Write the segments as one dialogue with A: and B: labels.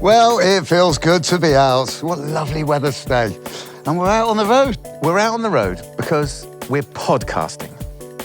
A: Well, it feels good to be out. What lovely weather today. And we're out on the road.
B: We're out on the road because we're podcasting.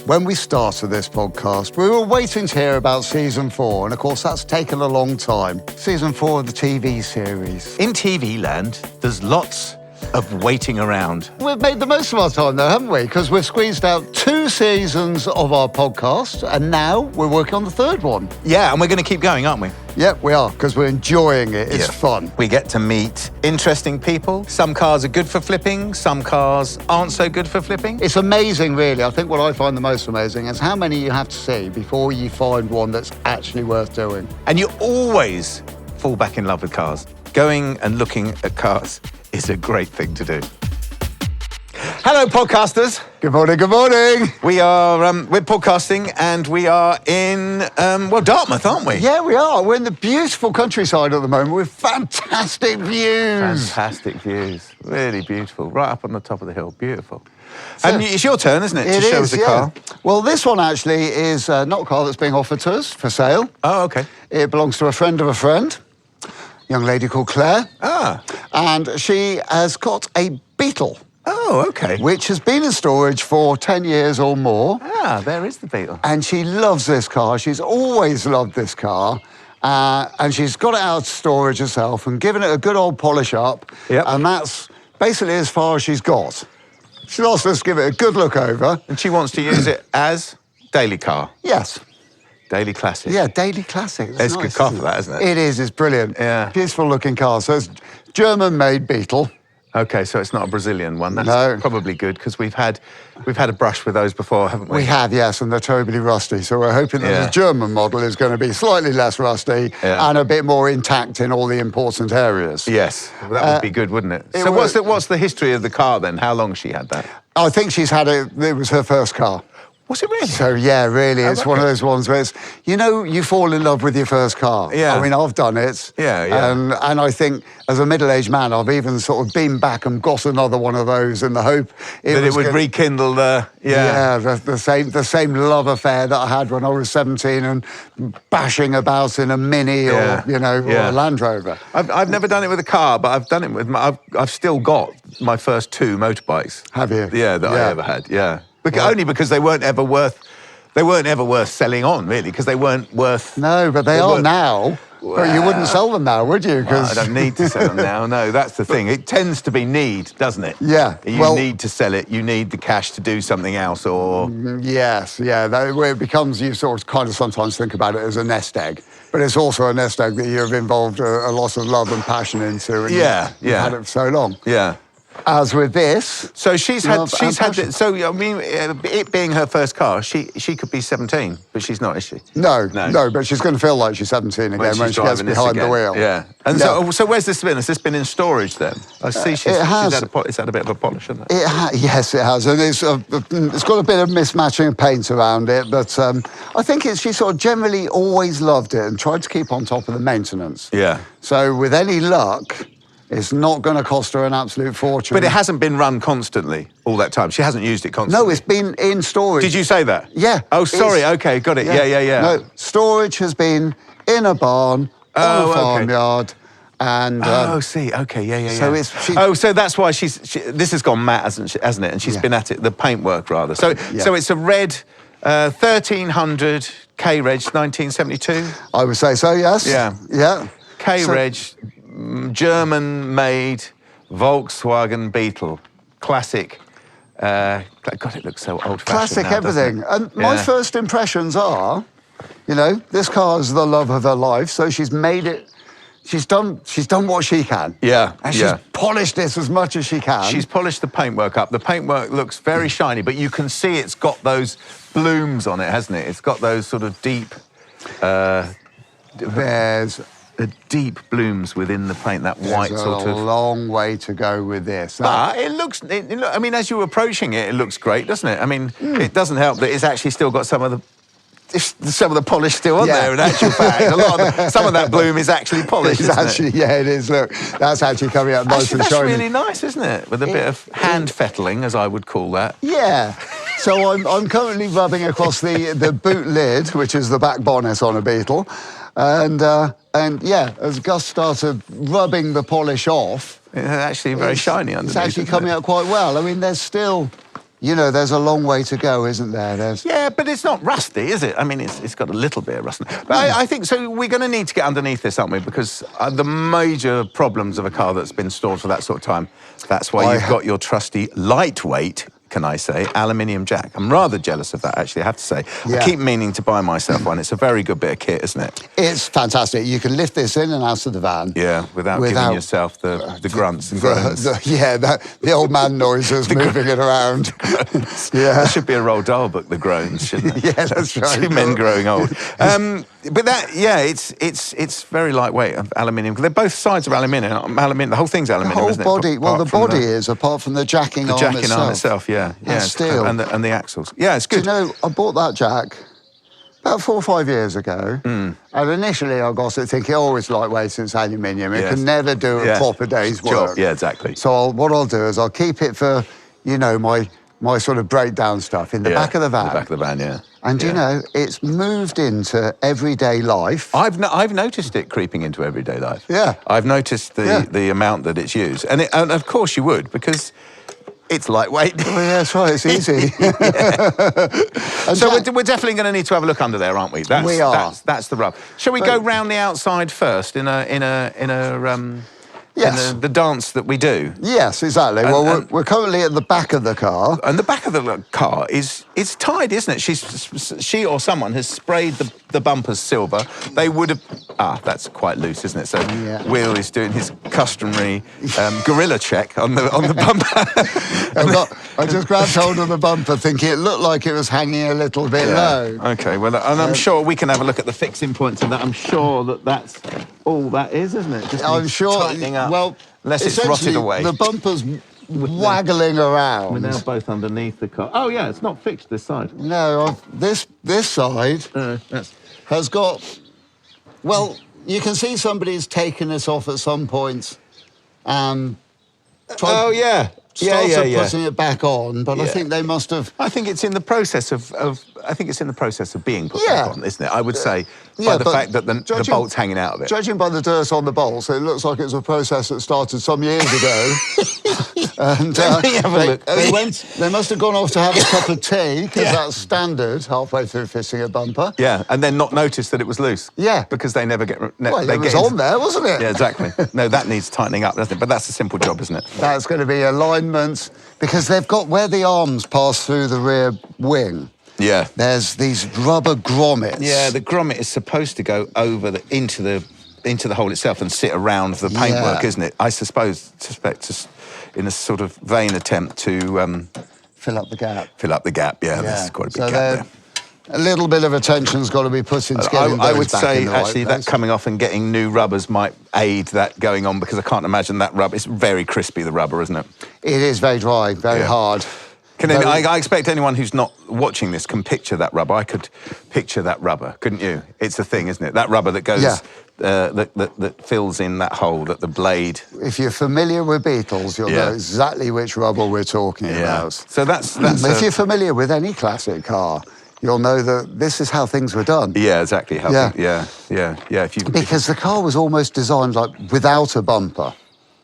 A: When we started this podcast, we were waiting to hear about season 4. And of course, that's taken a long time. Season 4 of the TV series.
B: In TV land, there's lots of waiting around.
A: We've made the most of our time though, haven't we? Because we've squeezed out 2 seasons of our podcast. And now we're working on the 3rd one.
B: Yeah, and we're going to keep going, aren't we?
A: Yep, we are, because we're enjoying it. It's fun.
B: We get to meet interesting people. Some cars are good for flipping, some cars aren't so good for flipping.
A: It's amazing, really. I think what I find the most amazing is how many you have to see before you find one that's actually worth doing.
B: And you always fall back in love with cars. Going and looking at cars is a great thing to do. Hello, podcasters.
A: Good morning, good morning.
B: We are, we're podcasting and we are in, Dartmouth, aren't we?
A: Yeah, we are. We're in the beautiful countryside at the moment with fantastic views.
B: Fantastic views. Really beautiful. Right up on the top of the hill. Beautiful. And it's your turn, isn't it, to show us the car?
A: Well, this one actually is not a car that's being offered to us for sale.
B: Oh, OK.
A: It belongs to a friend of a friend, a young lady called Claire.
B: Ah.
A: And she has got a Beetle.
B: Oh, OK.
A: Which has been in storage for 10 years or more.
B: Ah, there is the Beetle.
A: And she loves this car. She's always loved this car. And she's got it out of storage herself and given it a good old polish up.
B: Yep.
A: And that's basically as far as she's got. She's asked us to give it a good look over.
B: And she wants to use it as daily car.
A: Yes.
B: Daily classic.
A: Yeah, daily classic.
B: It's a good car for that, isn't it?
A: It is. It's brilliant.
B: Yeah.
A: Beautiful looking car. So it's German-made Beetle.
B: OK, so it's not a Brazilian one. That's
A: No.
B: probably good, because we've had a brush with those before, haven't we?
A: We have, yes, and they're terribly rusty. So we're hoping that
B: Yeah.
A: the German model is going to be slightly less rusty and a bit more intact in all the important areas.
B: Yes, well, that would be good, wouldn't it?
A: it
B: So
A: would.
B: what's the history of the car then? How long she had that?
A: I think she's had it was her first car.
B: Was it really?
A: So, yeah, really, it's one of
B: okay.
A: those ones where it's, you fall in love with your first car.
B: Yeah.
A: I mean, I've done it.
B: Yeah.
A: And I think, as a middle-aged man, I've even sort of been back and got another one of those in the hope
B: That it would rekindle the...
A: the same love affair that I had when I was 17 and bashing about in a Mini or a Land Rover.
B: I've never done it with a car, but I've done it with... I've still got my first 2 motorbikes.
A: Have you?
B: Yeah, that I ever had, yeah. Only because they weren't ever worth selling on, really, because they weren't worth...
A: No, but they are now. But you wouldn't sell them now, would you?
B: Well, I don't need to sell them now, no, that's the thing. It tends to be need, doesn't it?
A: Yeah.
B: You need to sell it, you need the cash to do something else, or...
A: Yes, yeah, where it becomes, you sort of kind of sometimes think about it as a nest egg. But it's also a nest egg that you've involved a lot of love and passion into. And you've had it for so long.
B: Yeah.
A: As with this,
B: so she's had.
A: passion.
B: So I mean, it being her first car, she could be 17, but she's not, is she?
A: No. But she's going to feel like she's 17 again when she gets behind the wheel.
B: Yeah. And so where's this been? Has this been in storage then? I see it's had a bit of a polish, hasn't it?
A: Yes, it has, and it's got a bit of mismatching of paint around it. But I think she sort of generally always loved it and tried to keep on top of the maintenance.
B: Yeah.
A: So with any luck, it's not going to cost her an absolute fortune.
B: But it hasn't been run constantly all that time. She hasn't used it constantly.
A: No, it's been in storage.
B: Did you say that?
A: Yeah.
B: Oh, sorry. OK, got it. Yeah.
A: No, storage has been in a barn, on a farmyard, and...
B: see. OK, yeah.
A: So
B: so that's why this has gone matte, hasn't it? And she's been at it, the paintwork, rather. So it's a red 1300 K-Reg 1972?
A: I would say so, yes.
B: Yeah. K-Reg... German-made Volkswagen Beetle, classic. God, it looks so old-fashioned.
A: Classic
B: now,
A: everything. And my first impressions are, this car is the love of her life, so she's made it. She's done what she can.
B: Yeah.
A: And she's polished this as much as she can.
B: She's polished the paintwork up. The paintwork looks very shiny, but you can see it's got those blooms on it, hasn't it? It's got those sort of deep.
A: There's
B: deep blooms within the paint, that white sort of...
A: There's a long way to go with this.
B: But it looks... I mean, as you're approaching it, it looks great, doesn't it? I mean, it doesn't help that it's actually still got some of the polish still on there, in actual fact. Some of that bloom is actually polished, isn't it?
A: Yeah, it is. Look, that's actually coming out nice and
B: that's
A: shiny.
B: really nice, isn't it? With a bit of hand fettling, as I would call that.
A: Yeah. So I'm currently rubbing across the boot lid, which is the back bonnet on a Beetle, and And yeah, as Gus started rubbing the polish off,
B: it's actually very shiny underneath.
A: It's actually coming out quite well. I mean, there's still, you know, there's a long way to go, isn't there?
B: Yeah, but it's not rusty, is it? I mean, it's got a little bit of rust. But I think, so we're going to need to get underneath this, aren't we? Because the major problems of a car that's been stored for that sort of time, that's why you've got your trusty lightweight, can I say, aluminium jack. I'm rather jealous of that, actually, I have to say. I keep meaning to buy myself one. It's a very good bit of kit, isn't it?
A: It's fantastic. You can lift this in and out of the van.
B: Yeah, without giving yourself the grunts and groans.
A: The old man noises, moving it around.
B: There should be a Roald Dahl book, The Groans, shouldn't there?
A: Yeah, that's right.
B: Two men growing old. But that, it's very lightweight, aluminium. They're both sides are aluminium. The whole thing's aluminium, isn't it?
A: The whole body, well, the body is, apart from the jacking arm itself.
B: The jacking arm itself, yeah.
A: Steel.
B: And the axles. Yeah, it's good.
A: Do you know, I bought that jack about 4 or 5 years ago. And initially I got it thinking, oh, it's lightweight, it's aluminium. It can never do a proper day's work.
B: Yeah, exactly.
A: So what I'll do is I'll keep it for, you know, my sort of breakdown stuff in the back of the van.
B: In the back of the van, yeah.
A: And you know, it's moved into everyday life.
B: I've noticed it creeping into everyday life.
A: Yeah.
B: I've noticed the amount that it's used. And of course you would, because it's lightweight.
A: Oh, yeah, that's right, it's easy.
B: So we're definitely going to need to have a look under there, aren't we?
A: We are.
B: That's the rub. Shall we go round the outside first in the dance that we do?
A: Yes, exactly. Well, we're currently at the back of the car.
B: And the back of the car is tied, isn't it? She or someone has sprayed the bumpers silver. They would have... that's quite loose, isn't it? So Will is doing his customary gorilla check on the bumper.
A: I just grabbed hold of the bumper thinking it looked like it was hanging a little bit low.
B: OK, well, and I'm sure we can have a look at the fixing points of that. I'm sure that's all that is, isn't it? Just
A: I'm sure.
B: Tightening up,
A: well,
B: unless it's rotted away.
A: The bumper's waggling around.
B: We're now both underneath the car. Oh, yeah, it's not fixed this side.
A: No, this side has got... Well, you can see somebody's taken this off at some point. Started putting it back on, but I think they must have...
B: I think it's in the process of being put back on, isn't it? I would say, by the fact that the bolt's hanging out of it.
A: Judging by the dirt on the bolts, it looks like it's a process that started some years ago. And
B: Let me have a look.
A: They must have gone off to have a cup of tea, because that's standard halfway through fixing a bumper.
B: Yeah, and then not notice that it was loose.
A: Yeah.
B: Because they never get...
A: It was on there, wasn't it?
B: Yeah, exactly. No, that needs tightening up, doesn't it? But that's a simple job, isn't it?
A: That's going to be alignments, because they've got where the arms pass through the rear wing. Yeah. There's these rubber grommets.
B: Yeah, the grommet is supposed to go over into the hole itself and sit around the paintwork, isn't it? I suspect in a sort of vain attempt to...
A: fill up the gap.
B: Fill up the gap, there's quite a big gap there.
A: A little bit of attention's got to be put into getting those back in the right place.
B: I would say, actually, that coming off and getting new rubbers might aid that going on, because I can't imagine that rubber... It's very crispy, the rubber, isn't it?
A: It is very dry, very hard.
B: I expect anyone who's not watching this can picture that rubber. I could picture that rubber, couldn't you? It's a thing, isn't it? That rubber that goes... that fills in that hole, that the blade...
A: If you're familiar with Beatles, you'll know exactly which rubber we're talking about.
B: So that's
A: if you're familiar with any classic car, you'll know that this is how things were done.
B: Yeah, exactly.
A: Because the car was almost designed like without a bumper.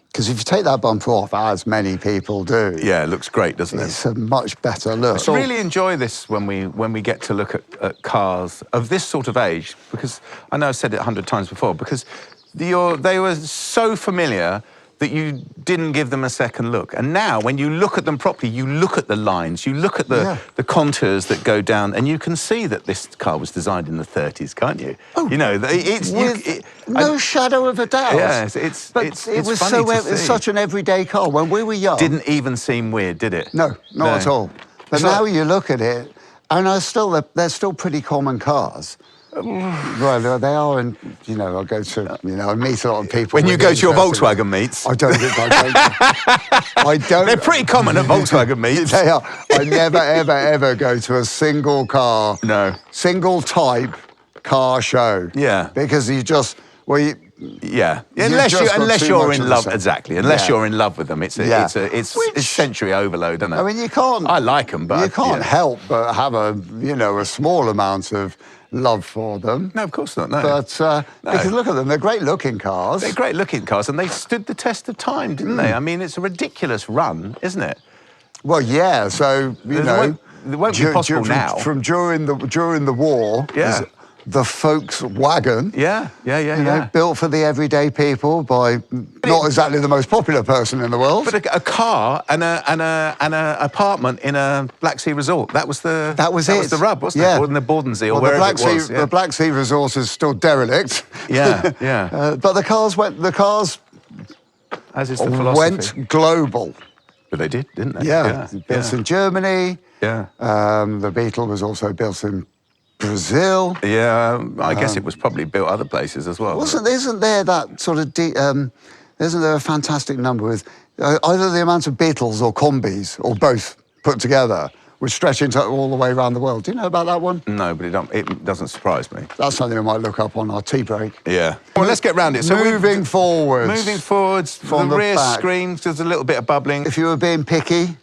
A: Because if you take that bumper off, as many people do...
B: Yeah, it looks great, doesn't it?
A: It's a much better look.
B: I really enjoy this when we get to look at cars of this sort of age, because I know I've said it 100 times before, because they were so familiar that you didn't give them a second look. And now, when you look at them properly, you look at the lines, you look at the contours that go down, and you can see that this car was designed in the 30s, can't you?
A: Oh,
B: you know,
A: no shadow of a doubt.
B: Yeah,
A: it was such an everyday car. When we were young...
B: Didn't even seem weird, did it?
A: No, not at all. But now you look at it, and they're still pretty common cars. Well, they are, and I go to, I meet a lot of people.
B: When you go to your Volkswagen meets,
A: I don't.
B: They're pretty common at Volkswagen meets.
A: They are. I never, ever go to a single car, single type car show.
B: Yeah,
A: because you just
B: unless you're in love, exactly. Unless you're in love with them, it's sensory overload, isn't it?
A: I mean, you can't.
B: I like them, but
A: you can't help but have a small amount of love for them.
B: No, of course not, no.
A: But because look at them, they're great-looking cars.
B: They're great-looking cars, and they stood the test of time, didn't they? I mean, it's a ridiculous run, isn't it?
A: Well, yeah, so, you know...
B: It won't be possible now.
A: From during the war, the Volkswagen, built for the everyday people by not exactly the most popular person in the world.
B: But a car and an apartment in a Black Sea resort. That was the rub, wasn't it? Or in the Bordensee, or wherever it was.
A: The Black Sea resort is still derelict.
B: Yeah.
A: But the cars
B: as is the philosophy,
A: went global.
B: But they did, didn't they?
A: Yeah. Built in Germany.
B: Yeah.
A: The Beetle was also built in Brazil.
B: Yeah, I guess it was probably built other places as well.
A: Isn't there that sort of... isn't there a fantastic number with either the amount of Beetles or Combis, or both put together, which stretch into all the way around the world? Do you know about that one?
B: No, but it doesn't surprise me.
A: That's something I might look up on our tea break.
B: Yeah. Well, let's get round it. So
A: moving forwards.
B: From the rear screen, there's a little bit of bubbling.
A: If you were being picky,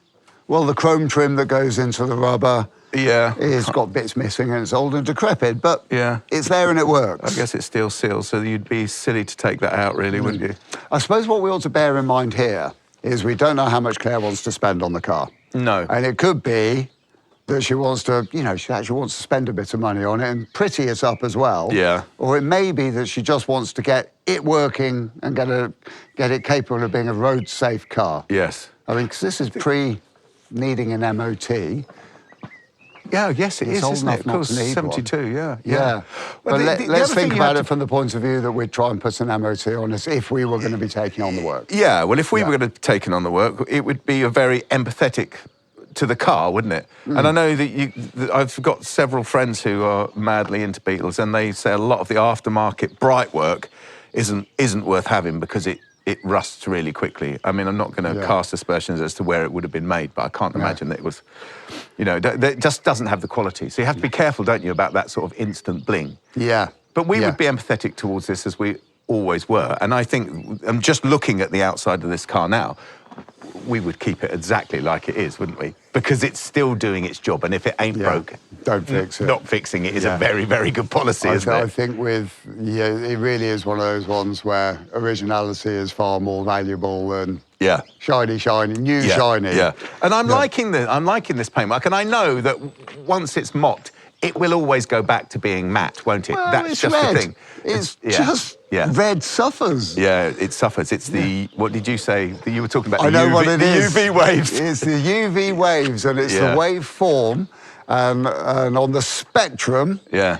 A: well, the chrome trim that goes into the rubber... it's got bits missing and it's old and decrepit, but it's there and it works.
B: I guess it's steel seals, so you'd be silly to take that out, really, wouldn't you?
A: I suppose what we ought to bear in mind here is we don't know how much Claire wants to spend on the car.
B: No.
A: And it could be that she wants to, she actually wants to spend a bit of money on it and pretty it up as well.
B: Yeah.
A: Or it may be that she just wants to get it working and get it capable of being a road-safe car.
B: Yes.
A: I mean, because this is needing an MOT.
B: Yeah, yes, it is, isn't it? Of course, 72, yeah.
A: But let's think about it from the point of view that we'd try and put an MOT on us if we were going to be taking on the work.
B: Yeah, well, if we were going to be taking on the work, it would be a very empathetic to the car, wouldn't it? And I know that I've got several friends who are madly into Beetles, and they say a lot of the aftermarket bright work isn't worth having because it rusts really quickly. I mean, I'm not going to cast aspersions as to where it would have been made, but I can't imagine that it was, it just doesn't have the quality. So you have to be careful, don't you, about that sort of instant bling.
A: Yeah.
B: But we would be empathetic towards this as we always were. And I think, I'm just looking at the outside of this car now, we would keep it exactly like it is, wouldn't we? Because it's still doing its job, and if it ain't broke,
A: don't fix it.
B: Not fixing it is a very, very good policy, isn't it?
A: I think it really is one of those ones where originality is far more valuable than shiny, new shiny.
B: Yeah, and I'm liking this paintwork, and I know that once it's mocked, it will always go back to being matte, won't it?
A: Well,
B: That's just
A: red.
B: the thing.
A: It's just red suffers.
B: Yeah, it suffers. It's the, what did you say? You were talking about
A: I know what it is.
B: UV waves.
A: It's the UV waves, and it's the waveform. And on the spectrum, the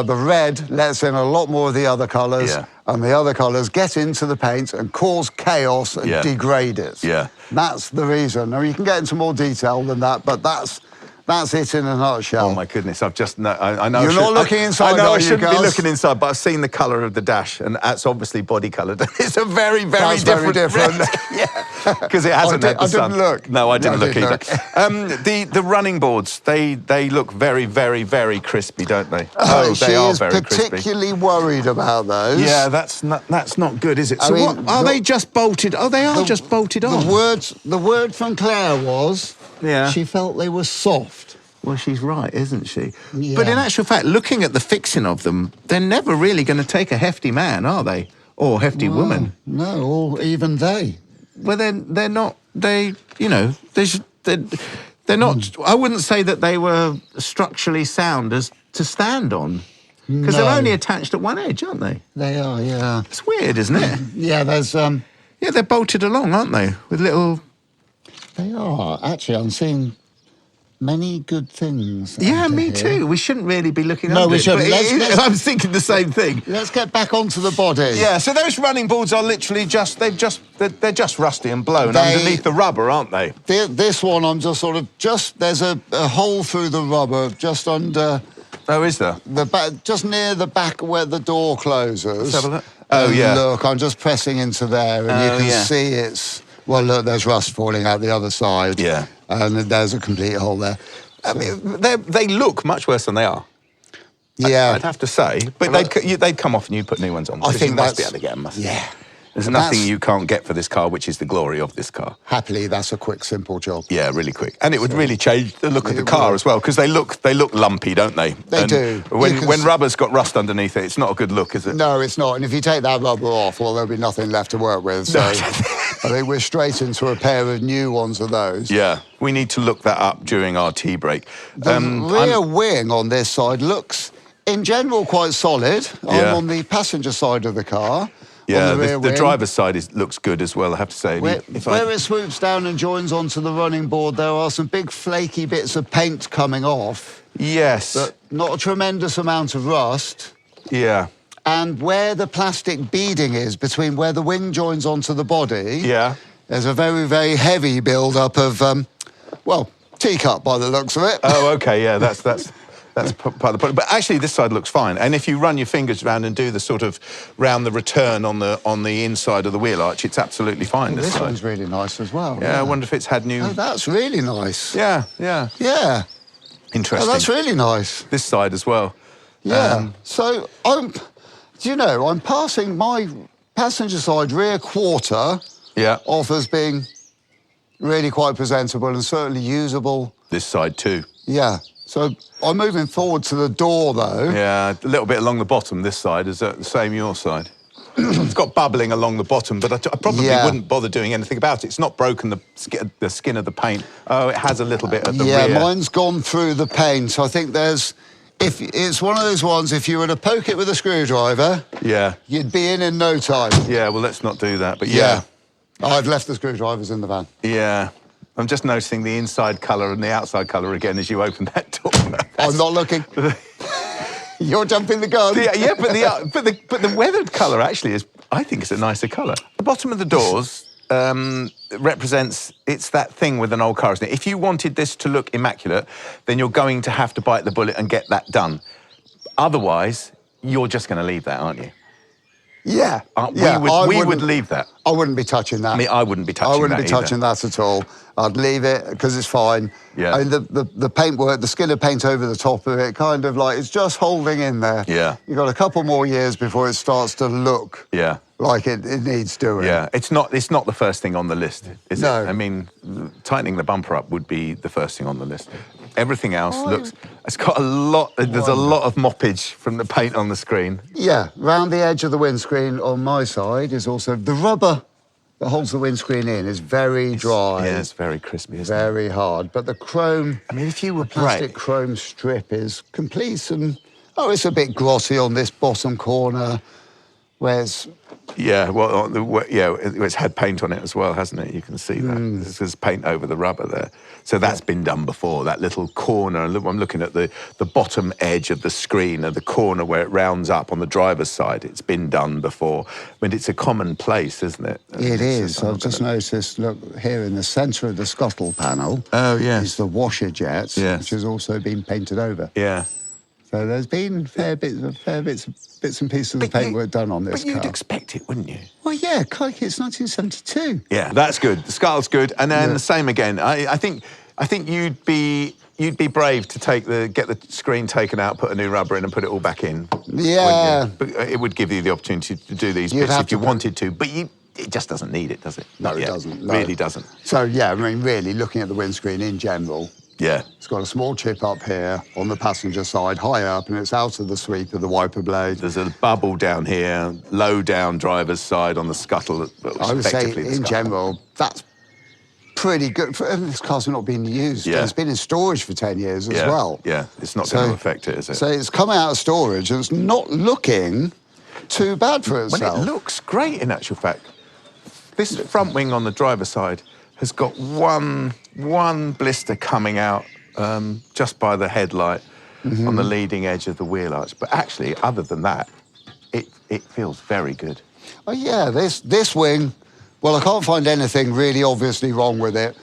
A: red lets in a lot more of the other colours, and the other colours get into the paint and cause chaos and degrade it.
B: Yeah.
A: That's the reason. Now, you can get into more detail than that, but that's it in a nutshell.
B: Oh my goodness! I've just I know
A: you're not looking inside.
B: I know I shouldn't be
A: Gus?
B: looking inside, but I've seen the colour of the dash, and that's obviously body coloured. It's a very, very different. Because it hasn't had the sun.
A: I didn't look.
B: No, I didn't look either. The running boards, they look very, very, very crispy, don't they?
A: They are very crispy. She is particularly worried about those.
B: Yeah, that's not good, is it? So what are they just bolted? Oh, they are just bolted on.
A: The word from Claire was. She felt they were soft.
B: Well, she's right, isn't she? Yeah. But in actual fact, looking at the fixing of them, they're never really going to take a hefty man, are they? Or hefty woman.
A: No, or even they.
B: Well, they're not. They're not. I wouldn't say that they were structurally sound as to stand on. Because they're only attached at one edge, aren't they?
A: They are, yeah.
B: It's weird, isn't it?
A: Yeah, there's...
B: Yeah, they're bolted along, aren't they? With little...
A: They are. Actually, I'm seeing many good things.
B: Yeah, me too. We shouldn't really be looking
A: under it. No, we shouldn't.
B: I was thinking the same thing.
A: Let's get back onto the body.
B: Yeah, so those running boards are literally they're just rusty and blown underneath the rubber, aren't they?
A: This one, I'm just there's a hole through the rubber just under...
B: Oh, is there?
A: Just near the back where the door closes.
B: Let's have a look. Oh, yeah.
A: Look, I'm just pressing into there, and you can see it's... Well, look, there's rust falling out the other side.
B: Yeah.
A: And there's a complete hole there.
B: I mean, they look much worse than they are.
A: Yeah.
B: I'd have to say. But they'd come off and you'd put new ones on.
A: I think
B: you must be able to get them.
A: Yeah.
B: There's nothing you can't get for this car, which is the glory of this car.
A: Happily, that's a quick, simple job.
B: Yeah, really quick. And it would really change the look of the car as well, because they look lumpy, don't they?
A: They do.
B: When rubber's got rust underneath it, it's not a good look, is it?
A: No, it's not. And if you take that rubber off, well, there'll be nothing left to work with. So I think we're straight into a pair of new ones of those.
B: Yeah, we need to look that up during our tea break.
A: The rear wing on this side looks, in general, quite solid. I'm on the passenger side of the car.
B: Yeah, the driver's side looks good as well, I have to say.
A: Where it swoops down and joins onto the running board, there are some big flaky bits of paint coming off.
B: Yes.
A: But not a tremendous amount of rust.
B: Yeah.
A: And where the plastic beading is, between where the wing joins onto the body, there's a very, very heavy build-up of, well, teacup by the looks of it.
B: Oh, OK, yeah, that's part of the point. But actually, this side looks fine. And if you run your fingers around and do the sort of round the return on the inside of the wheel arch, it's absolutely fine.
A: Well, this one's really nice as well.
B: Yeah, I wonder if it's had new...
A: Oh, that's really nice.
B: Yeah. Interesting.
A: Oh, that's really nice.
B: This side as well.
A: Yeah. So, I'm passing my passenger side rear quarter off as being really quite presentable and certainly usable.
B: This side too.
A: Yeah. So I'm moving forward to the door, though.
B: Yeah, a little bit along the bottom this side. Is that the same your side? It's got bubbling along the bottom, but I probably wouldn't bother doing anything about it. It's not broken the skin of the paint. Oh, it has a little bit at the rear.
A: Yeah, mine's gone through the paint. I think if it's one of those ones, if you were to poke it with a screwdriver, you'd be in no time.
B: Yeah, well, let's not do that, but yeah.
A: I've left the screwdrivers in the van.
B: Yeah. I'm just noticing the inside colour and the outside colour again as you open that door.
A: I'm not looking. You're jumping the gun.
B: But the weathered colour actually is, I think, it's a nicer colour. The bottom of the doors represents, it's that thing with an old car, isn't it? If you wanted this to look immaculate, then you're going to have to bite the bullet and get that done. Otherwise, you're just going to leave that, aren't you?
A: Yeah.
B: We would leave that.
A: I wouldn't be touching that.
B: I mean, I wouldn't be touching that.
A: I wouldn't be touching that at all. I'd leave it because it's fine.
B: Yeah.
A: I mean, the paintwork, the skin of paint over the top of it, kind of like it's just holding in there.
B: Yeah.
A: You've got a couple more years before it starts to look like it needs doing.
B: Yeah. It's not the first thing on the list, is it? I mean, tightening the bumper up would be the first thing on the list. Everything else looks... It's got a lot... There's a lot of moppage from the paint on the screen.
A: Yeah. Round the edge of the windscreen on my side is also the rubber that holds the windscreen in is very dry.
B: Yeah, it's very crispy, isn't it?
A: Very hard. But the chrome...
B: I mean, if you were
A: plastic chrome strip is complete and... Oh, it's a bit glossy on this bottom corner, whereas...
B: Yeah, well, it's had paint on it as well, hasn't it? You can see that. There's paint over the rubber there. So that's been done before, that little corner. I'm looking at the bottom edge of the screen, and the corner where it rounds up on the driver's side. It's been done before. I mean, it's a common place, isn't it?
A: It is. I've just noticed, look, here in the centre of the scuttle panel is the washer jet, which has also been painted over.
B: Yeah.
A: So there's been fair bits and pieces of paintwork done on this car.
B: But you'd expect it, wouldn't you?
A: Well, yeah, crikey, it's 1972.
B: Yeah, that's good. The scull's good, and then the same again. I think you'd be brave to get the screen taken out, put a new rubber in, and put it all back in.
A: Yeah,
B: but it would give you the opportunity to do these bits if you wanted to. But it just doesn't need it, does it?
A: No, it doesn't. No.
B: Really doesn't.
A: So yeah, I mean, really, looking at the windscreen in general.
B: Yeah.
A: It's got a small chip up here on the passenger side, high up, and it's out of the sweep of the wiper blade.
B: There's a bubble down here, low down driver's side on the scuttle.
A: I would say, in general, that's pretty good. This car's not been used.
B: Yeah.
A: It's been in storage for 10 years as well.
B: Yeah, it's not going to affect it, is it?
A: So it's come out of storage and it's not looking too bad for itself.
B: Well, it looks great, in actual fact. This front wing on the driver's side has got one blister coming out just by the headlight on the leading edge of the wheel arch. But actually, other than that, it feels very good.
A: Oh, yeah, this wing, well, I can't find anything really obviously wrong with it.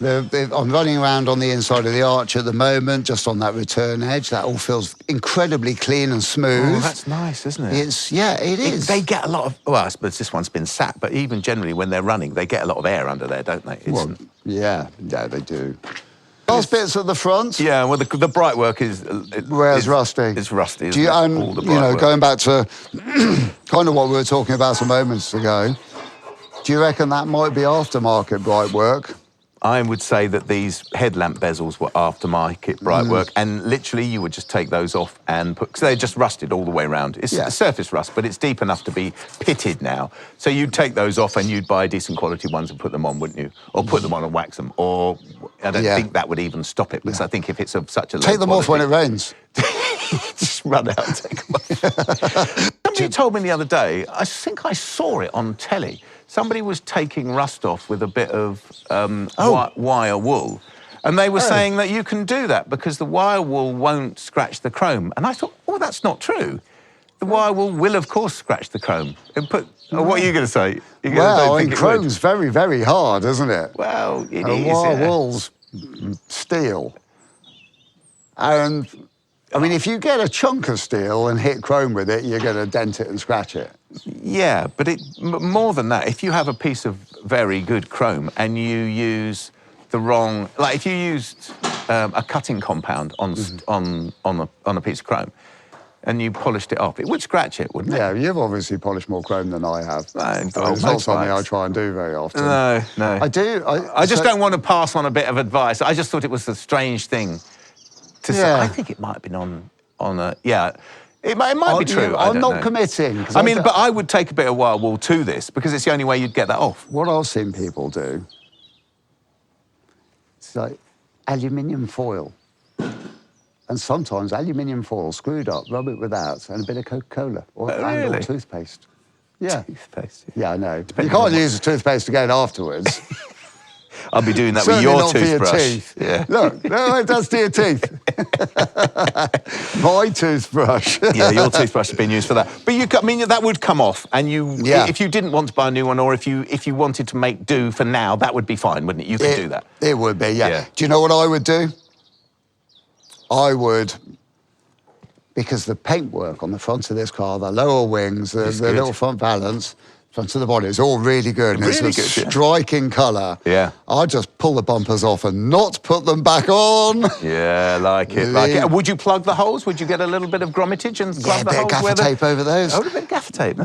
A: I'm running around on the inside of the arch at the moment, just on that return edge. That all feels incredibly clean and smooth.
B: Oh, that's nice, isn't it?
A: It is.
B: They get a lot of... Well, I suppose this one's been sat, but even generally when they're running, they get a lot of air under there, don't they?
A: Yeah, they do. Last bits at the front.
B: Yeah, well, the bright work is...
A: Where's rusty?
B: It's rusty, isn't
A: Do you,
B: it?
A: and,
B: All the
A: you
B: bright
A: know,
B: work.
A: going back to kind of what we were talking about some moments ago, do you reckon that might be aftermarket bright work?
B: I would say that these headlamp bezels were aftermarket bright work, and literally you would just take those off and put, because they're just rusted all the way around. It's surface rust, but it's deep enough to be pitted now. So you'd take those off and you'd buy decent quality ones and put them on, wouldn't you? Or put them on and wax them. Or I don't think that would even stop it, because I think if it's of such a low
A: Take them off when it rains.
B: just run out and take them off. Somebody told me the other day, I think I saw it on telly, somebody was taking rust off with a bit of wire wool. And they were saying that you can do that because the wire wool won't scratch the chrome. And I thought, oh, that's not true. The wire wool will, of course, scratch the chrome. What are you going to say?
A: Well, I mean, chrome's very, very hard, isn't it?
B: Well, it
A: is. Wire wool's steel. And, I mean, if you get a chunk of steel and hit chrome with it, you're going to dent it and scratch it.
B: Yeah, but more than that, if you have a piece of very good chrome and you use the wrong... Like, if you used a cutting compound on a piece of chrome and you polished it off, it would scratch it, wouldn't it?
A: Yeah, you've obviously polished more chrome than I have.
B: It's
A: not something I try and do very often.
B: No.
A: I do.
B: I just don't want to pass on a bit of advice. I just thought it was a strange thing to say. I think it might have been on a... Yeah. It might be true.
A: I'm not committing.
B: I mean, but I would take a bit of wire wool to this because it's the only way you'd get that off.
A: What I've seen people do, it's like aluminium foil. And sometimes aluminium foil screwed up, rub it with that, and a bit of Coca-Cola or toothpaste. Yeah.
B: Toothpaste?
A: Yeah, I know. You can't use the toothpaste again afterwards.
B: I'll be doing that with your toothbrush.
A: For your teeth.
B: Yeah.
A: Look, no, it does to your teeth. My toothbrush.
B: Yeah, your toothbrush has been used for that. But I mean, that would come off, and if you didn't want to buy a new one, or if you wanted to make do for now, that would be fine, wouldn't it? You could do that.
A: It would be, yeah. Do you know what I would do? I would, because the paintwork on the front of this car, the lower wings, the little front balance, front of the body, it's all really good. And
B: really
A: it's a
B: good,
A: striking colour.
B: Yeah.
A: I'd just pull the bumpers off and not put them back on.
B: Yeah, like it. Would you plug the holes? Would you get a little bit of grommetage and plug the holes?
A: Yeah, a bit of gaffer tape over those.
B: Oh, a bit of gaffer tape.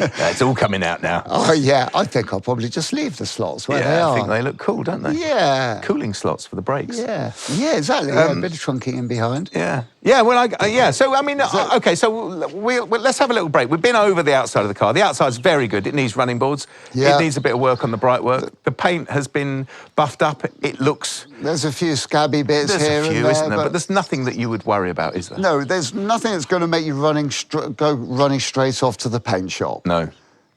B: It's all coming out now.
A: Oh, yeah. I think I'll probably just leave the slots where they are.
B: I think they look cool, don't they?
A: Yeah.
B: Cooling slots for the brakes.
A: Yeah. Yeah, exactly. A bit of trunking in behind.
B: Yeah. Yeah, well, so, I mean, OK, so let's have a little break. We've been over the outside of the car. The outside's very good. It needs running boards.
A: Yeah.
B: It needs a bit of work on the bright work. The paint has been buffed up. It looks...
A: There's a few scabby bits here and there.
B: There's a few, isn't there? But there's nothing that you would worry about, is there?
A: No, there's nothing that's going to make you go running straight off to the paint shop.
B: No.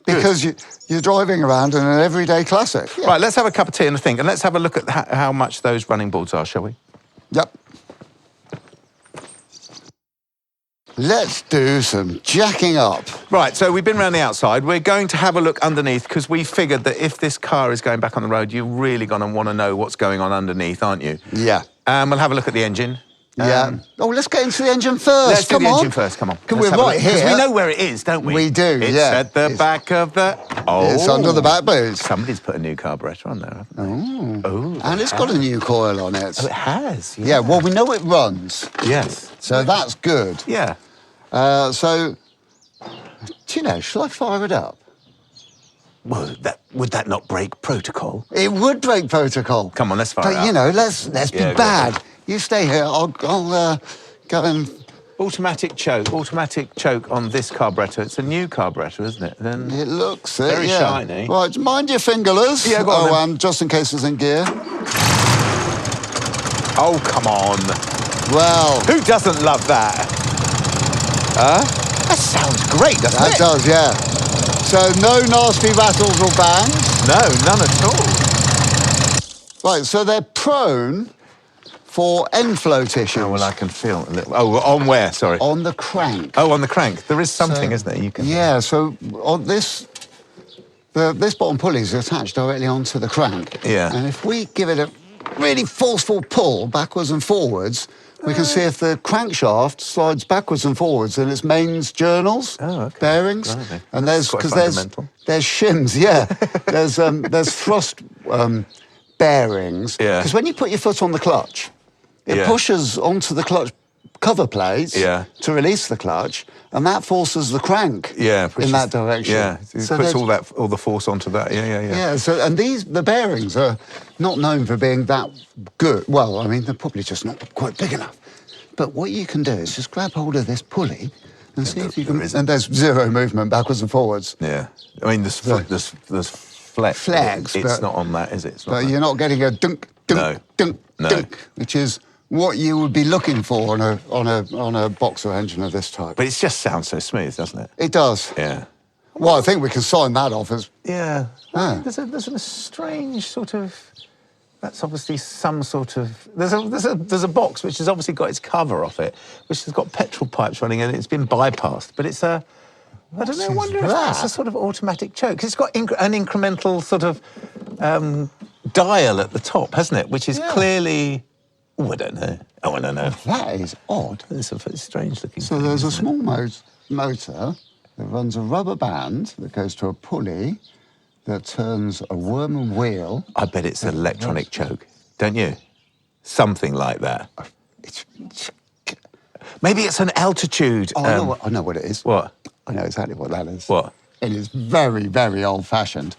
A: Because you're driving around in an everyday classic. Yeah.
B: Right, let's have a cup of tea and a think, and let's have a look at how much those running boards are, shall we?
A: Yep. Let's do some jacking up.
B: Right, so we've been around the outside. We're going to have a look underneath because we figured that if this car is going back on the road, you're really going to want to know what's going on underneath, aren't you?
A: Yeah.
B: We'll have a look at the engine.
A: Yeah. Let's get into the engine first.
B: Let's do the engine first, come on.
A: We're right here.
B: Because we know where it is, don't we?
A: We do,
B: it's at the back of the... Oh.
A: It's under the back boots.
B: Somebody's put a new carburettor on there, haven't they? Oh.
A: And it's got a new coil on it.
B: Oh, it has?
A: Yeah, well, we know it runs.
B: Yes.
A: So that's good.
B: Yeah.
A: So, do you know, shall I fire it up?
B: Well, would that not break protocol?
A: It would break protocol.
B: Come on, let's fire it up.
A: But, you know, let's be bad. You stay here, I'll go and...
B: Automatic choke on this carburettor. It's a new carburettor, isn't it? Then
A: it looks it,
B: very shiny.
A: Right, mind your fingerless.
B: Yeah, go on
A: and just in case it's in gear.
B: Oh, come on.
A: Well...
B: Who doesn't love that? That sounds great, doesn't it?
A: That does, yeah. So no nasty rattles or bangs?
B: No, none at all.
A: Right, so they're prone for end flow tissues.
B: Oh, well, I can feel a little... Oh, on where, sorry?
A: On the crank.
B: Oh, on the crank. There is something, isn't there? You can...
A: Yeah, so on this... This bottom pulley is attached directly onto the crank.
B: Yeah.
A: And if we give it a really forceful pull backwards and forwards, we can see if the crankshaft slides backwards and forwards in its mains journals, bearings,
B: Blimey.
A: and there's
B: because there's
A: shims, yeah. there's thrust bearings.
B: Yeah.
A: Because when you put your foot on the clutch, it pushes onto the clutch cover plates to release the clutch, and that forces the crank in that direction.
B: Yeah, it puts all the force onto that. Yeah.
A: So, and the bearings are not known for being that good. Well, I mean, they're probably just not quite big enough. But what you can do is just grab hold of this pulley and see if you can. And there's zero movement backwards and forwards.
B: Yeah, I mean, there's flex. It's not on that, is it?
A: But you're not getting a dunk, dunk, dunk, dunk, which is what you would be looking for on a boxer engine of this type.
B: But it just sounds so smooth, doesn't it?
A: It does.
B: Yeah.
A: Well, I think we can sign that off as...
B: Yeah. There's a strange sort of... That's obviously some sort of... There's a box which has obviously got its cover off it, which has got petrol pipes running and it's been bypassed. But it's a... I don't know, I wonder if that's a sort of automatic choke. 'Cause it's got an incremental sort of dial at the top, hasn't it? Which is clearly... Oh, I don't know.
A: That is odd.
B: It's a strange looking
A: So there's a small motor that runs a rubber band that goes to a pulley that turns a worm and wheel.
B: I bet it's an electronic choke, don't you? Something like that. Maybe it's an altitude...
A: Oh, I know what it is.
B: What?
A: I know exactly what that is.
B: What?
A: It is very, very old-fashioned.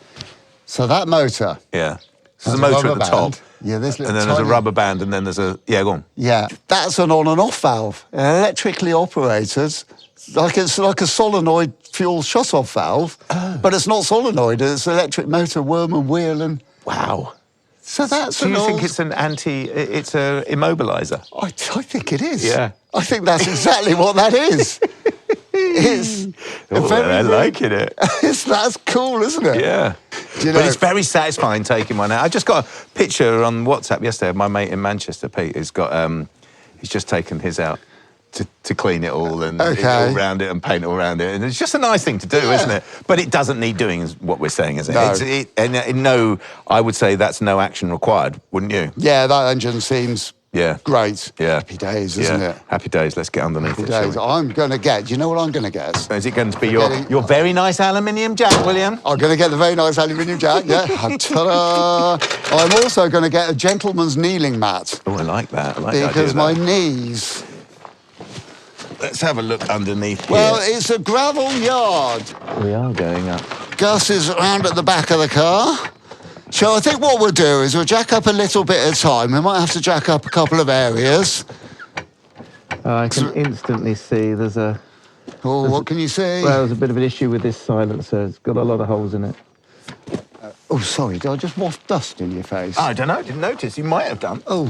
A: So that motor...
B: Yeah. So there's a motor at the top.
A: Yeah, this little
B: and then there's a rubber band, and then there's a... Yeah, go on.
A: Yeah, that's an on and off valve, electrically operated. It's like a solenoid fuel shut-off valve, but it's not solenoid. It's electric motor, worm and wheel, and...
B: Wow.
A: So that's
B: Do you think it's an it's a immobiliser?
A: I think it is.
B: Yeah.
A: I think that's exactly what that is. It's
B: I like it.
A: That's cool, isn't it?
B: Yeah. But it's very satisfying taking one out. I just got a picture on WhatsApp yesterday of my mate in Manchester, Pete, who's just taken his out to clean it all and all around it and paint all around it. And it's just a nice thing to do, isn't it? But it doesn't need doing, is what we're saying, is it?
A: No.
B: I would say that's no action required, wouldn't you?
A: Yeah, that engine seems...
B: Yeah.
A: Great.
B: Yeah.
A: Happy days, isn't it?
B: Happy days. Let's get underneath it.
A: Days. I'm going to get... Do you know what I'm going to get?
B: Is it going to be your very nice aluminium jack, William?
A: I'm going to get the very nice aluminium jack, yeah. Ta-da! I'm also going to get a gentleman's kneeling mat.
B: Oh, I like that.
A: Because my knees...
B: Let's have a look underneath here.
A: Well, it's a gravel yard.
B: We are going up.
A: Gus is round at the back of the car. So I think what we'll do is we'll jack up a little bit at a time. We might have to jack up a couple of areas.
C: I can instantly see there's a...
A: Oh, what can you see?
C: Well, there's a bit of an issue with this silencer. It's got a lot of holes in it.
A: Oh, sorry, did I just waft dust in your face?
B: I don't know, didn't notice. You might have done.
A: Oh,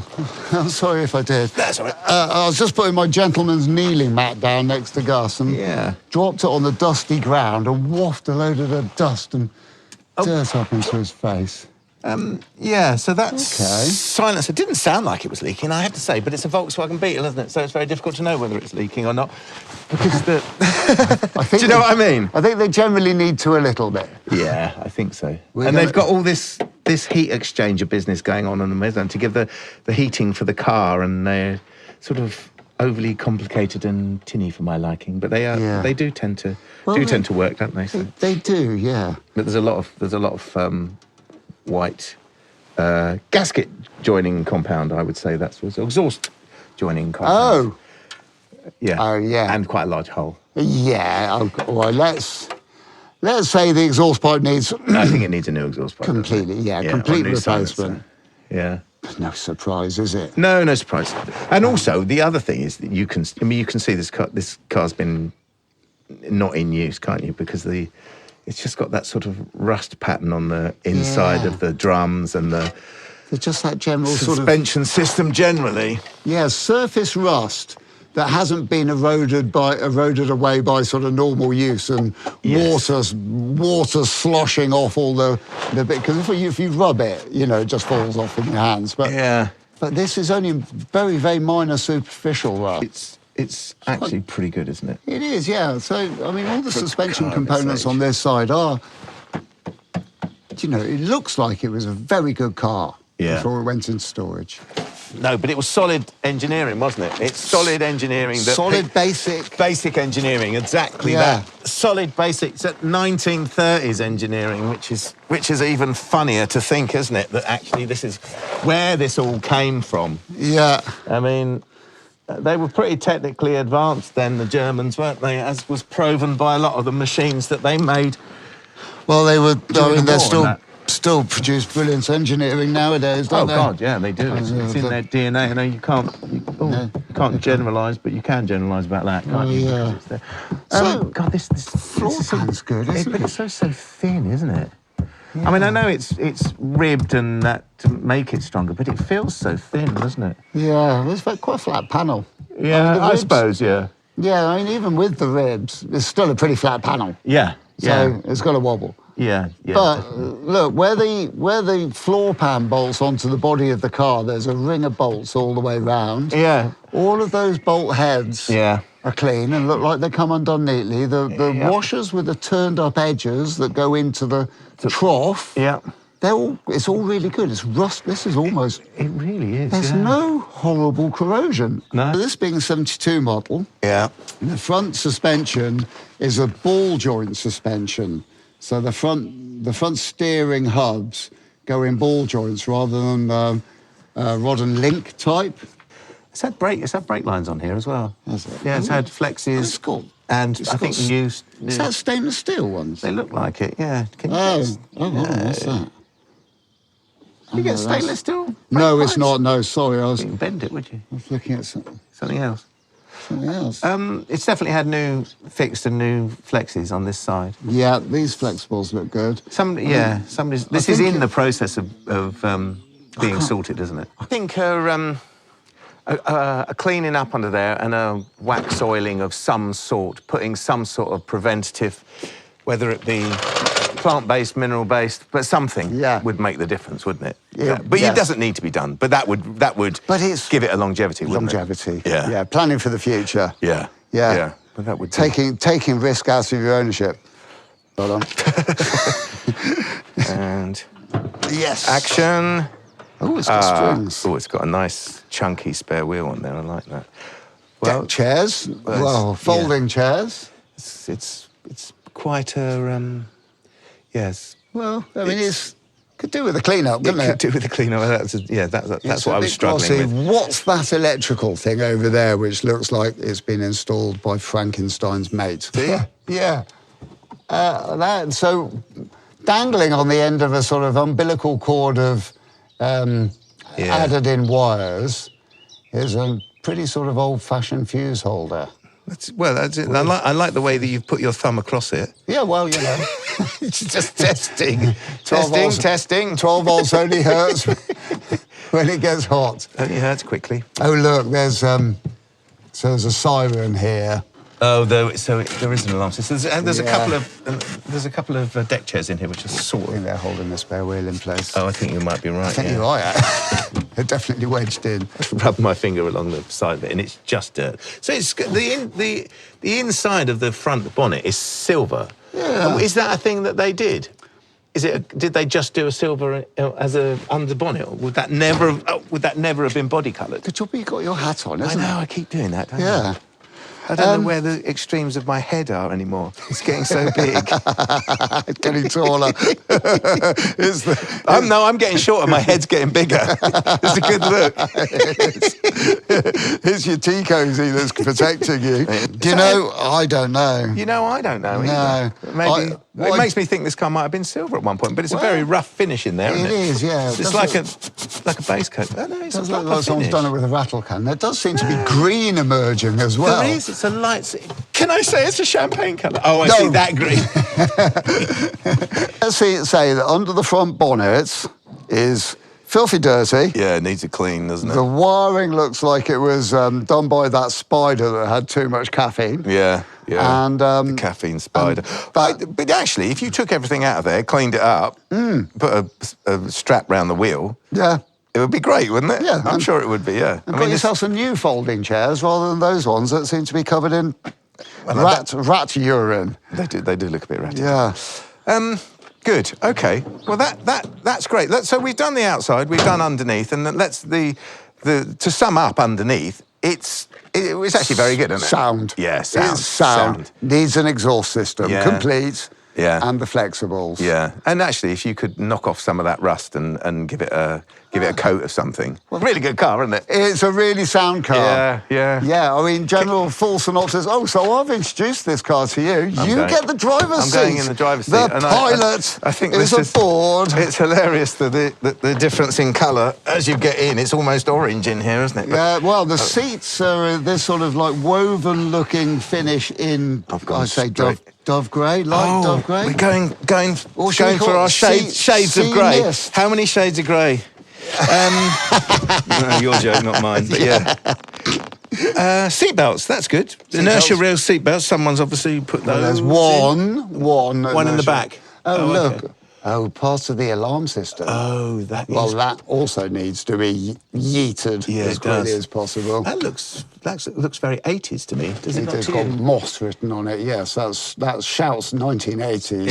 A: I'm sorry if I did.
B: That's all right.
A: I was just putting my gentleman's kneeling mat down next to Gus and dropped it on the dusty ground and wafted a load of the dust and dirt up into his face.
B: So that's silencer. It didn't sound like it was leaking, I have to say, but it's a Volkswagen Beetle, isn't it? So it's very difficult to know whether it's leaking or not. Because do you know what I mean?
A: I think they generally need to a little bit.
B: Yeah, I think so. They've got all this heat exchanger business going on them, isn't it? To give the heating for the car, and they're sort of overly complicated and tinny for my liking, but they do tend to work, don't they? So.
A: They do, yeah.
B: But there's a lot of white gasket joining compound, I would say. That's what's exhaust joining compound.
A: Oh.
B: Yeah.
A: Oh, yeah.
B: And quite a large hole.
A: Yeah. Well, let's say the exhaust pipe needs...
B: I think it needs a new exhaust pipe.
A: Completely, complete replacement.
B: Silencer. Yeah.
A: No surprise, is it?
B: No surprise. And also, the other thing is that you can see this car's been not in use, can't you? Because it's just got that sort of rust pattern on the inside of the drums and the...
A: Just that general
B: suspension system generally.
A: Yeah, surface rust that hasn't been eroded away by sort of normal use and water sloshing off all the bit. Because if you rub it, it just falls off in your hands. But this is only very, very minor superficial rust.
B: It's actually pretty good, isn't it?
A: It is, yeah. So, I mean, all the suspension components on this side are... It looks like it was a very good car before it went into storage.
B: No, but it was solid engineering, wasn't it? It's solid engineering.
A: Solid basic.
B: Basic engineering, exactly that. Solid basic. It's at 1930s engineering, which is even funnier to think, isn't it? That actually this is where this all came from.
A: Yeah.
B: I mean, they were pretty technically advanced then, the Germans, weren't they? As was proven by a lot of the machines that they made.
A: Well, they were. I mean, they're still produce brilliant engineering nowadays, don't they?
B: Oh God, yeah, they do. It's in their DNA. You know, you can't generalise, but you can generalise about that, can't you?
A: Yeah.
B: So, God, this
A: floor pan's good, isn't it?
B: But it's so thin, isn't it? Yeah. I mean, I know it's ribbed and that to make it stronger, but it feels so thin, doesn't it?
A: Yeah, it's quite a flat panel.
B: Yeah, I suppose, yeah.
A: Yeah, I mean, even with the ribs, it's still a pretty flat panel.
B: Yeah,
A: So it's got a wobble.
B: Yeah.
A: But look, where the floor pan bolts onto the body of the car, there's a ring of bolts all the way round.
B: Yeah.
A: All of those bolt heads are clean and look like they come undone neatly. The washers with the turned up edges that go into the trough.
B: Yeah.
A: It's all really good. It's rust. This is almost.
B: It really is.
A: There's no horrible corrosion.
B: No.
A: This being a 72 model.
B: Yeah.
A: The front suspension is a ball joint suspension. So the front steering hubs go in ball joints rather than rod and link type.
B: It's had brake lines on here as well.
A: Has it?
B: Yeah, it's had flexes. I think new.
A: Is that stainless steel ones?
B: They look like it. Yeah.
A: What's that?
B: You get stainless steel?
A: No, it's not. No, sorry, I was.
B: You wouldn't bend it, would you?
A: I was looking at something
B: else.
A: Something else.
B: It's definitely had new fixed and new flexes on this side.
A: Yeah, these flexibles look good.
B: This is in the process of being sorted, isn't it? I think a cleaning up under there and a wax oiling of some sort, putting some sort of preventative, whether it be plant-based, mineral-based, but something would make the difference, wouldn't it?
A: Yeah.
B: But it doesn't need to be done. But that would give it a longevity, wouldn't
A: it?
B: Yeah.
A: Planning for the future.
B: Yeah. But that would
A: taking risk out of your ownership. Hold on.
B: And
A: yes.
B: Action.
A: Oh, it's got strings.
B: Oh, it's got a nice chunky spare wheel on there. I like that.
A: Well, deck chairs. Folding chairs.
B: It's quite a yes.
A: Well, I mean, it could do with a clean-up, couldn't it?
B: Could do with a clean-up. That's what I was struggling with.
A: What's that electrical thing over there, which looks like it's been installed by Frankenstein's mate? Yeah. So, dangling on the end of a sort of umbilical cord of added-in wires is a pretty sort of old-fashioned fuse holder.
B: That's it. I like the way that you've put your thumb across it.
A: Yeah, well, you know, it's just testing.
B: Testing.
A: 12 volts only hurts when it gets hot.
B: Only hurts quickly.
A: Oh, look, there's a siren here.
B: Oh, there is an alarm system. There's a couple of deck chairs in here, which are sort of.
A: I think they're holding the spare wheel in place.
B: Oh, I think you might be right.
A: I think you are. They're definitely wedged in.
B: Rub my finger along the side of it, and it's just dirt. So it's the inside of the front bonnet is silver.
A: Yeah.
B: Is that a thing that they did? Did they just do a silver as a under bonnet? Or would that never have been body coloured?
A: Good job you got your hat on, isn't it?
B: I know. I keep doing that. Don't
A: Yeah.
B: I don't know where the extremes of my head are anymore. It's getting so big.
A: It's getting taller.
B: I'm getting shorter. My head's getting bigger. It's a good look.
A: It's your tea cosy that's protecting you. Do you know? I don't know.
B: You know, I don't know either.
A: No.
B: Maybe it makes me think this car might have been silver at one point, but it's a very rough finish in there, isn't it?
A: It is, yeah.
B: It's like a base coat. Oh, no, it's a
A: does look
B: proper
A: like someone's
B: finish.
A: done it with a rattle can. There does seem to be green emerging as well.
B: There is. It's a light. Can I say it's a champagne colour? Oh, I see that green.
A: Let's say that under the front bonnet is filthy dirty.
B: Yeah, it needs a clean, doesn't it?
A: The wiring looks like it was done by that spider that had too much caffeine.
B: Yeah.
A: And
B: the caffeine spider. But actually, if you took everything out of there, cleaned it up, put a strap round the wheel, it would be great, wouldn't it?
A: Yeah.
B: I'm sure it would be, yeah.
A: And got yourself some new folding chairs rather than those ones that seem to be covered in rat urine.
B: They do look a bit ratty.
A: Yeah.
B: Good. Okay. Well, that's great. So we've done the outside, we've done underneath, and to sum up underneath, it's actually very good, isn't it?
A: Sound.
B: Yeah, sound.
A: It's sound. Needs an exhaust system, complete.
B: Yeah.
A: And the flexibles.
B: Yeah. And actually, if you could knock off some of that rust and give it a coat of something. Well, really good car, isn't it?
A: It's a really sound car.
B: Yeah, yeah.
A: Yeah, I mean, general full synopsis. Oh, so I've introduced this car to you. Get the driver's seat.
B: I'm going in the driver's seat.
A: The pilot
B: I think
A: is aboard.
B: It's hilarious, the difference in colour. As you get in, it's almost orange in here, isn't it?
A: Yeah, well, the seats are this sort of like woven-looking finish in, I'd say, dove grey, light dove grey.
B: We're going for our shades of grey.
A: Mist.
B: How many shades of grey? No, your joke, not mine. But yeah. Seatbelts, that's good. Inertia rail seatbelts. Someone's obviously put those.
A: Well, there's one
B: in the back.
A: Oh, look.
B: Okay.
A: Oh, part of the alarm system.
B: Oh, that is...
A: Well, that also needs to be yeeted as quickly as possible.
B: That looks very 80s to me. Does it not?
A: It's got Moss written on it, yes. That shouts 1980s.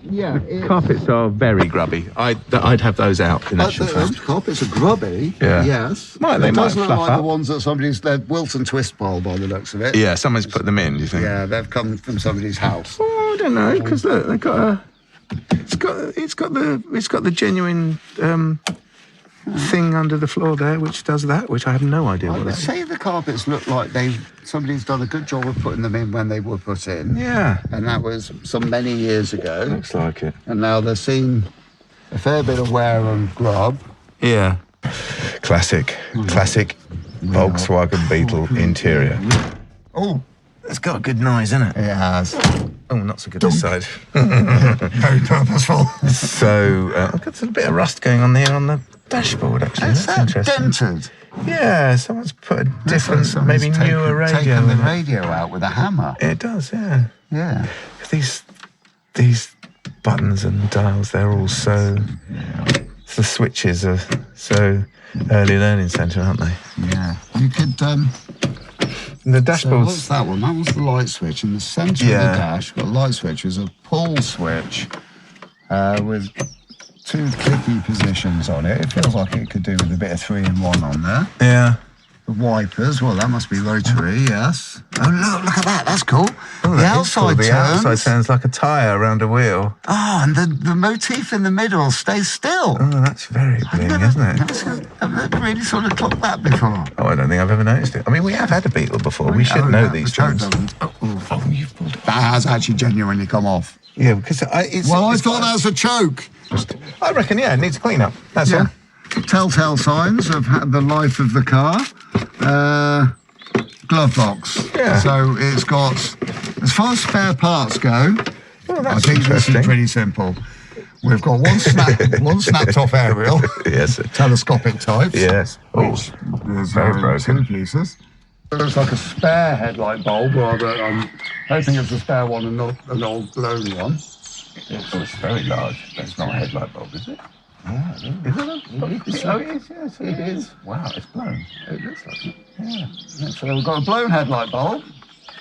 B: Yeah. Carpets are very grubby. I'd have those out in actual fact.
A: Carpets are grubby, yes.
B: They might
A: doesn't look
B: fluff
A: like
B: up.
A: the ones that they're Wilton Twist pile by the looks of it.
B: Yeah, someone's put them in, do you think?
A: Yeah, they've come from somebody's house.
B: Oh, I don't know, because look, they've got a... It's got the genuine thing under the floor there, which does that, which I have no idea what that is.
A: Say the carpets look like somebody's done a good job of putting them in when they were put in.
B: Yeah.
A: And that was many years ago.
B: Looks like it.
A: And now they've seen a fair bit of wear and grub.
B: Yeah. Classic Volkswagen Beetle interior. Oh, it's got a good noise, isn't it?
A: It has.
B: Oh, not so good this side.
A: Very purposeful.
B: So, I've got a bit of rust going on there on the dashboard, actually.
A: Is
B: That's
A: that
B: interesting.
A: dented?
B: Yeah, someone's put a different, maybe newer radio.
A: Taken the radio out with a hammer.
B: It does, yeah.
A: Yeah.
B: These buttons and dials, they're all so... The switches are so early learning centre, aren't they?
A: Yeah. You could...
B: The dashboard's...
A: what's that one? That was the light switch. In the centre of the dash, got a light switch. There's a pull switch with two clicky positions on it. It feels like it could do with a bit of 3-in-1 on there.
B: Yeah.
A: The wipers, well, that must be rotary, yes. Oh, look at that. That's cool.
B: Oh,
A: the outside
B: cool. The outside turns like a tyre around a wheel.
A: Oh, and the motif in the middle stays still.
B: Oh, that's very bling, isn't it?
A: I've never really sort of clocked that before.
B: Oh, I don't think I've ever noticed it. I mean, we have had a Beetle before. We should know these things.
A: Oh, you've pulled it. That has actually genuinely come off.
B: Yeah, because
A: I thought that was a choke.
B: I reckon, yeah, it needs a clean-up. That's all.
A: Telltale signs of the life of the car. Glove box. Yeah. So it's got, as far as spare parts go, I think this is pretty simple. We've got one snapped off aerial.
B: Yes.
A: Telescopic types.
B: Yes.
A: Which there's very broken pieces. It looks like a spare headlight bulb, rather. I'm hoping it's a spare one and not an old blown one.
B: It's very large. That's not a headlight bulb, is it?
A: Yeah,
B: is it? Oh, it is, yes, it is. Wow, it's blown. It looks like it.
A: Yeah. So we've got a blown headlight bulb.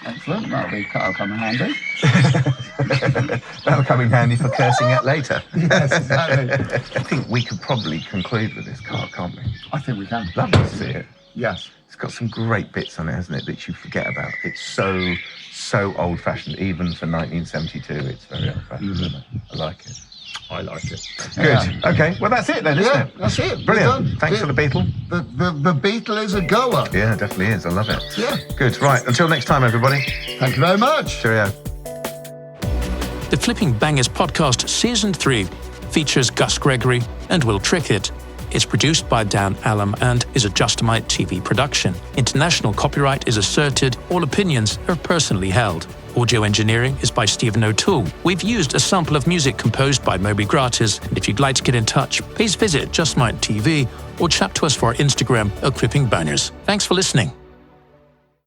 A: Excellent, that'll come in handy.
B: That'll come in handy for cursing at later.
A: Yes, exactly.
B: I think we could probably conclude with this car, can't we?
A: I think we can.
B: Lovely to see it.
A: Yes.
B: It's got some great bits on it, hasn't it, that you forget about. It's so old-fashioned, even for 1972. It's very old-fashioned, isn't it? I like it. I like it. Good.
A: Yeah.
B: Okay. Well, that's it then, isn't it?
A: That's it.
B: Brilliant. Thanks for the Beetle.
A: The Beetle is a goer.
B: Yeah, it definitely is. I love it.
A: Yeah.
B: Good. Right. Until next time, everybody.
A: Thank you very much.
B: Cheerio.
D: The Flipping Bangers podcast Season 3 features Gus Gregory and Will Trickett. It's produced by Dan Allam and is a Justamite TV production. International copyright is asserted. All opinions are personally held. Audio engineering is by Stephen O'Toole. We've used a sample of music composed by Moby Gratis, and if you'd like to get in touch, please visit Justamite TV or chat to us for our Instagram at Flipping Bangers. Thanks for listening.